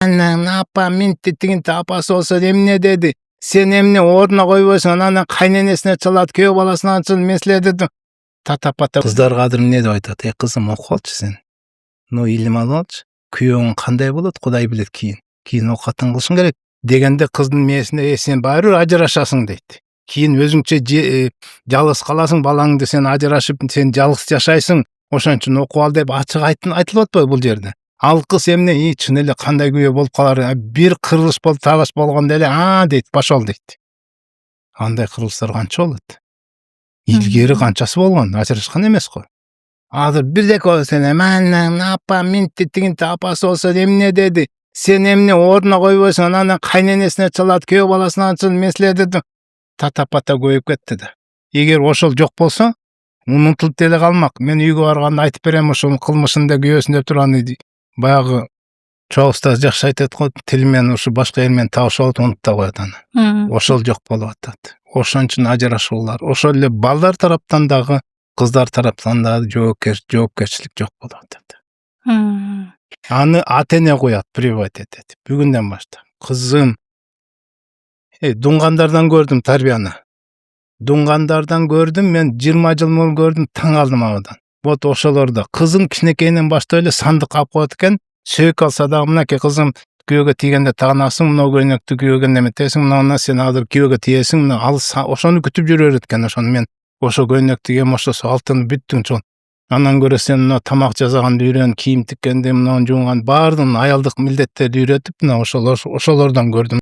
Апа минти тигинти апасы болсо эмне деди? Сен эмне ордуна койбойсуң? Анан кайненесине чалат, күйөө баласына чын мен силерди тата-пата. Кыздарга азыр эмне деп айтат? Кызым окуп алчы сен. Илим алып алчы. Күйөөң кандай болот? Кудай билет кийин. Кийин окуятын кылышың керек дегенде кыздын мээсине сен баары бир ажырашасың дейт. Кийин өзүңчө жалгыз каласың, балаңды сен ажырашып, сен жалгыз жашайсың. Ошон үчүн окуп ал деп ачык айтылып атпайбы бул жерде? Ал кыз эмне чын эле кандай күйөө болуп калар? Бир кырылыш болуп талаш болгондо эле дейт, пошол дейт. Андай кырылыштар канча болот? Илгери канчасы болгон, ажырашкан эмес го. Азыр бирдеке сен апа минти тигинти апасы болсо эмне деди? Сен эмне ордуна койбойсуң? Анан кайненесине чалат, күйөө баласына чын мен силерди тата-пата көйүп кетти да. Эгер ошол жок болсо, унутулуп деле калмак. Мен үйгө барганда айтып берем, ошол кылмышында күйөөсүн деп турган баягы чоң устаз жакшы айтат го, тил менен ушу башка эл менен табышып алып унутта коет аны. Ошол жок болуп атат. Ошон үчүн ажырашуулар, ошол эле балдар тараптан дагы, кыздар тараптан дагы жоопкерчилик жок болуп атат. Аны ата-эне коет, приводить этет. Бүгүндөн баштап. Кызым, дунгандардан көрдүм тарбияны. Дунгандардан көрдүм, мен 20 жыл мурун көрдүм, таң калдым абадан. Вот ошолордо кызың кичинекейинен баштап эле сандык алып коет экен, сөөк алса дагы мынакей кызым күйөөгө тийгенде тагынасың, мына көйнөктү күйөөгө неметесиң, мына сен азыр күйөөгө тиесиң, мына ал ошону күтүп жүрөр экен. Ошону мен ошо көйнөктү кийем, ошо алтын бүттүң чоң. Анан көрө сен мына тамак жасаганды үйрөн, кийим тиккенди, мына жууган баардыгын аялдык милдеттерди үйрөтүп, мына ошолордон көрдүм.